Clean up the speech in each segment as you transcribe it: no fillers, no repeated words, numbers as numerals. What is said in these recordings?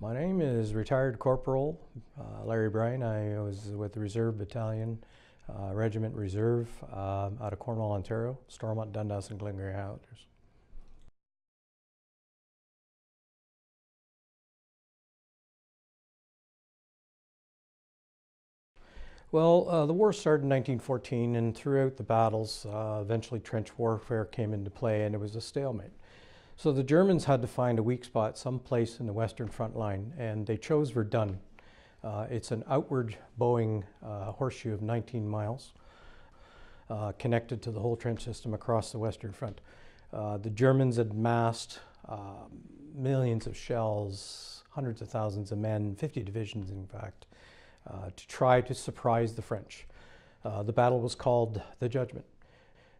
My name is retired Corporal Larry Bryan. I was with the Reserve Battalion, Regiment Reserve, out of Cornwall, Ontario, Stormont, Dundas, and Glengarry Highlanders. Well, the war started in 1914, and throughout the battles, eventually trench warfare came into play, and it was a stalemate. So the Germans had to find a weak spot someplace in the Western Front line, and they chose Verdun. It's an outward bowing horseshoe of 19 miles, connected to the whole trench system across the Western Front. The Germans had massed millions of shells, hundreds of thousands of men, 50 divisions in fact, to try to surprise the French. The battle was called the Judgment.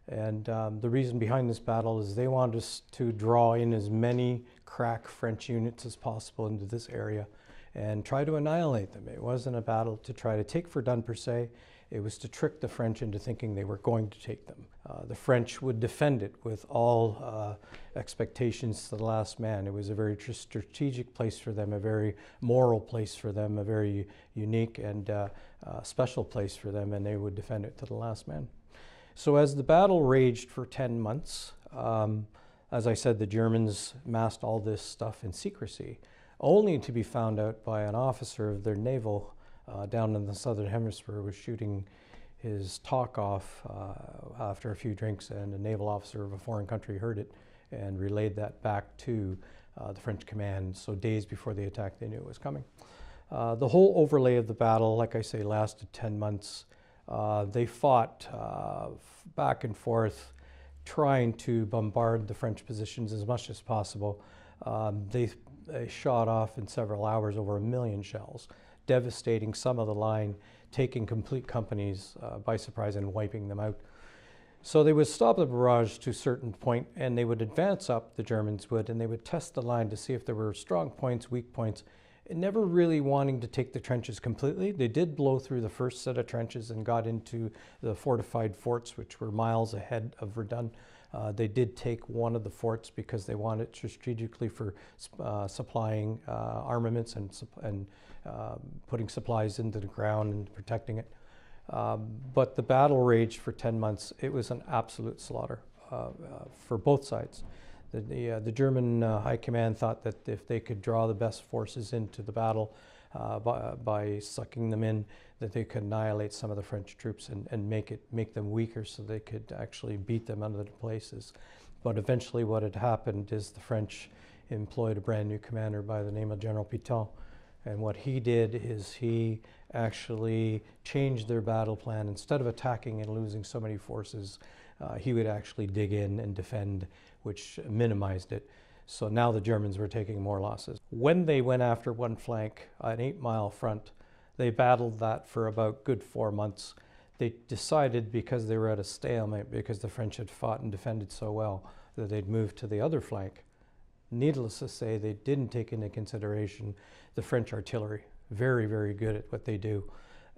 And the reason behind this battle is they wanted us to draw in as many crack French units as possible into this area and try to annihilate them. It wasn't a battle to try to take Verdun per se, it was to trick the French into thinking they were going to take them. The French would defend it with all expectations to the last man. It was a very strategic place for them, a very moral place for them, a very unique and special place for them, and they would defend it to the last man. So as the battle raged for 10 months, as I said, the Germans massed all this stuff in secrecy, only to be found out by an officer of their naval down in the southern hemisphere was shooting his talk off after a few drinks, and a naval officer of a foreign country heard it and relayed that back to the French command. So days before the attack, they knew it was coming. The whole overlay of the battle, like I say, lasted 10 months. They fought back and forth, trying to bombard the French positions as much as possible. They shot off in several hours over 1 million shells, devastating some of the line, taking complete companies by surprise and wiping them out. So they would stop the barrage to a certain point, and they would advance up, the Germans would, and they would test the line to see if there were strong points, weak points, never really wanting to take the trenches completely. They did blow through the first set of trenches and got into the fortified forts, which were miles ahead of Verdun. They did take one of the forts because they wanted it strategically for supplying armaments and putting supplies into the ground and protecting it. But the battle raged for 10 months. It was an absolute slaughter for both sides. The German High Command thought that if they could draw the best forces into the battle by sucking them in, that they could annihilate some of the French troops and make them weaker so they could actually beat them out of their places. But eventually what had happened is the French employed a brand new commander by the name of General Pétain. And what he did is he actually changed their battle plan. Instead of attacking and losing so many forces, he would actually dig in and defend, which minimized it. So now the Germans were taking more losses. When they went after one flank, an 8-mile front, they battled that for about good 4 months. They decided, because they were at a stalemate, because the French had fought and defended so well, that they'd move to the other flank. Needless to say, they didn't take into consideration the French artillery. Very, very good at what they do.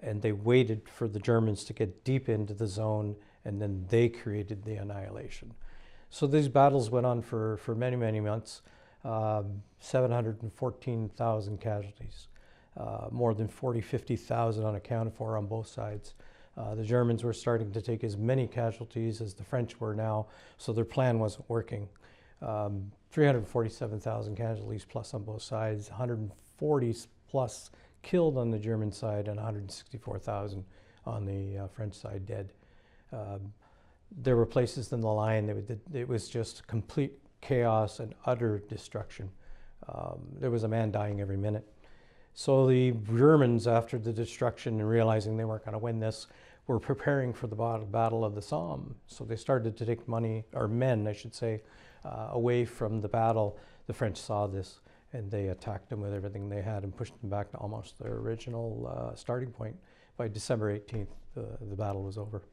And they waited for the Germans to get deep into the zone, and then they created the annihilation. So these battles went on for many, many months. 714,000 casualties, more than 50,000 unaccounted for on both sides. The Germans were starting to take as many casualties as the French were now, so their plan wasn't working. 347,000 casualties plus on both sides, 140 plus killed on the German side, and 164,000 on the French side dead. There were places in the line that it was just complete chaos and utter destruction. There was a man dying every minute. So the Germans, after the destruction and realizing they weren't going to win this, were preparing for the Battle of the Somme. So they started to take men, I should say, away from the battle. The French saw this, and they attacked them with everything they had and pushed them back to almost their original starting point. By December 18th, the battle was over.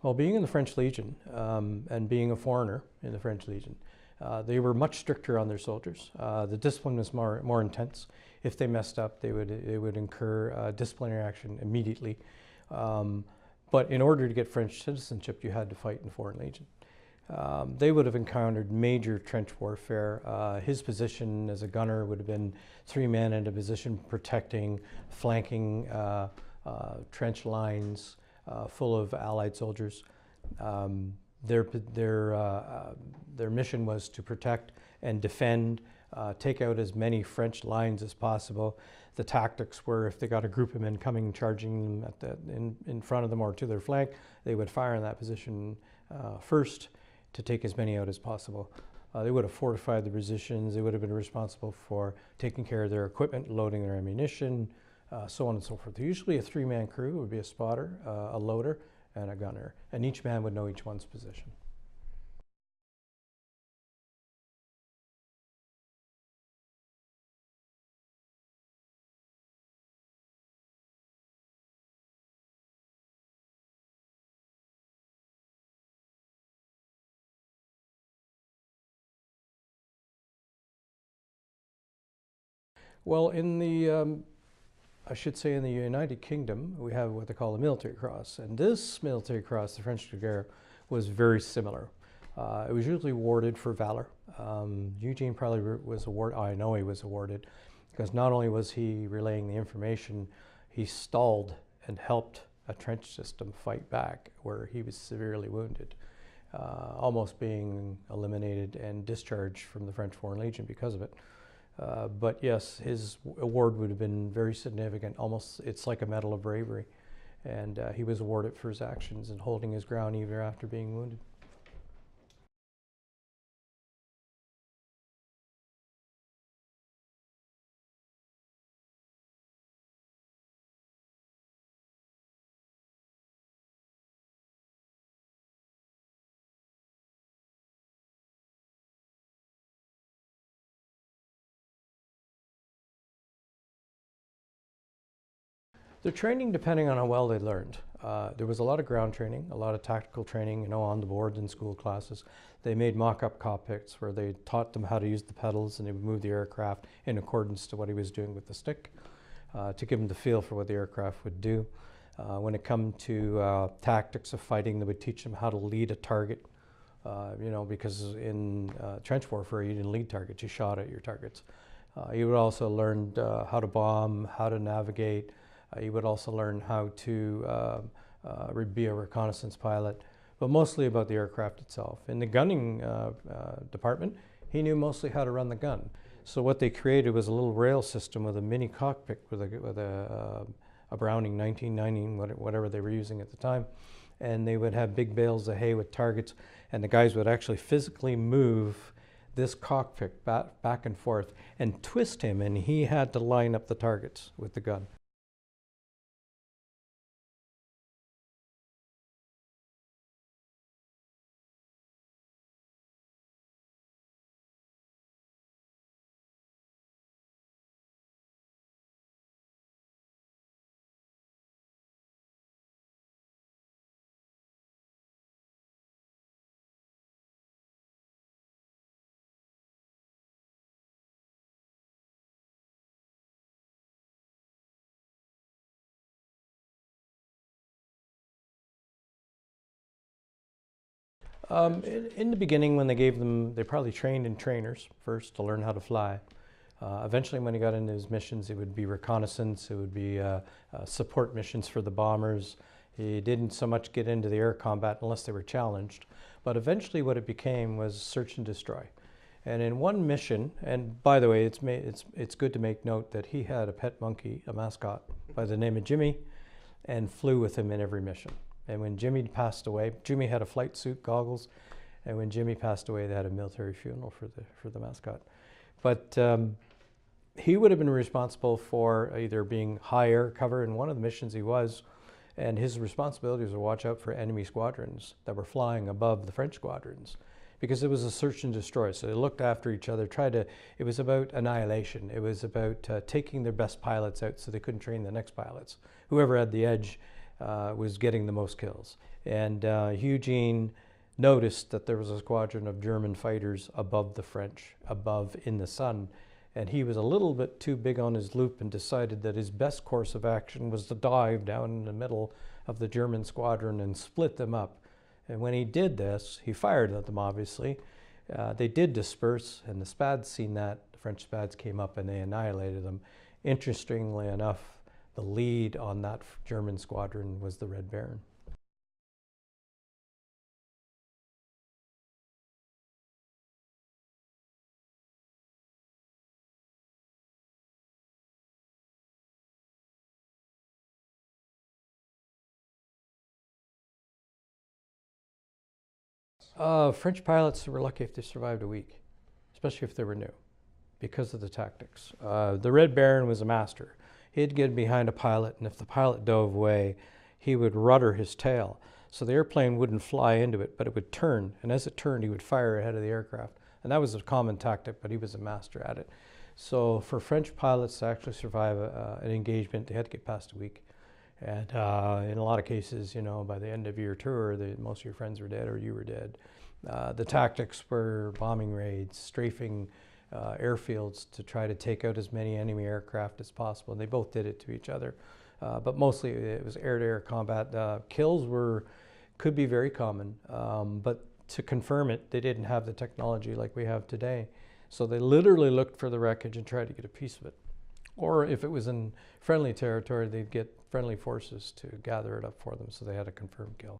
Well, being in the French Legion and being a foreigner in the French Legion, they were much stricter on their soldiers. The discipline was more intense. If they messed up, they would incur disciplinary action immediately. But in order to get French citizenship, you had to fight in the Foreign Legion. They would have encountered major trench warfare. His position as a gunner would have been 3 men in a position protecting, flanking trench lines full of Allied soldiers. Their mission was to protect and defend, take out as many French lines as possible. The tactics were, if they got a group of men coming, charging them in front of them or to their flank, they would fire in that position first to take as many out as possible. They would have fortified the positions. They would have been responsible for taking care of their equipment, loading their ammunition, so on and so forth. Usually a 3-man crew would be a spotter, a loader, and a gunner, and each man would know each one's position. Well, in the I should say in the United Kingdom, we have what they call a military cross. And this military cross, the French de Guerre, was very similar. It was usually awarded for valor. Eugene probably was awarded, I know he was awarded, because not only was he relaying the information, he stalled and helped a trench system fight back where he was severely wounded, almost being eliminated and discharged from the French Foreign Legion because of it. But yes, his award would have been very significant. Almost, it's like a Medal of Bravery. And he was awarded for his actions and holding his ground even after being wounded. Their training, depending on how well they learned. There was a lot of ground training, a lot of tactical training, you know, on the board in school classes. They made mock-up cockpits where they taught them how to use the pedals, and they would move the aircraft in accordance to what he was doing with the stick to give them the feel for what the aircraft would do. When it come to tactics of fighting, they would teach them how to lead a target, you know, because in trench warfare, you didn't lead targets, you shot at your targets. You would also learn how to bomb, how to navigate. You would also learn how to be a reconnaissance pilot, but mostly about the aircraft itself. In the gunning department, he knew mostly how to run the gun. So what they created was a little rail system with a mini cockpit with a Browning 1990, whatever they were using at the time. And they would have big bales of hay with targets, and the guys would actually physically move this cockpit back and forth and twist him, and he had to line up the targets with the gun. In the beginning, when they gave them, they probably trained in trainers first to learn how to fly. Eventually, when he got into his missions, it would be reconnaissance, it would be support missions for the bombers. He didn't so much get into the air combat unless they were challenged. But eventually what it became was search and destroy. And in one mission, and by the way, it's good to make note that he had a pet monkey, a mascot, by the name of Jimmy, and flew with him in every mission. And when Jimmy passed away, Jimmy had a flight suit, goggles, and when Jimmy passed away, they had a military funeral for the mascot. But he would have been responsible for either being high air cover in one of the missions he was, and his responsibility was to watch out for enemy squadrons that were flying above the French squadrons, because it was a search and destroy. So they looked after each other, it was about annihilation. It was about taking their best pilots out so they couldn't train the next pilots. Whoever had the edge was getting the most kills. And Eugene noticed that there was a squadron of German fighters above the French, above in the sun. And he was a little bit too big on his loop and decided that his best course of action was to dive down in the middle of the German squadron and split them up. And when he did this, he fired at them, obviously. They did disperse, and the Spads seen that. The French Spads came up and they annihilated them. Interestingly enough, the lead on that German squadron was the Red Baron. French pilots were lucky if they survived a week, especially if they were new, because of the tactics. The Red Baron was a master. He'd get behind a pilot, and if the pilot dove away, he would rudder his tail. So the airplane wouldn't fly into it, but it would turn, and as it turned, he would fire ahead of the aircraft. And that was a common tactic, but he was a master at it. So for French pilots to actually survive an engagement, they had to get past a week. And in a lot of cases, you know, by the end of your tour, most of your friends were dead or you were dead. The tactics were bombing raids, strafing airfields to try to take out as many enemy aircraft as possible. And they both did it to each other. But mostly it was air-to-air combat. Kills could be very common, but to confirm it, they didn't have the technology like we have today. So they literally looked for the wreckage and tried to get a piece of it. Or if it was in friendly territory, they'd get friendly forces to gather it up for them, so they had a confirmed kill.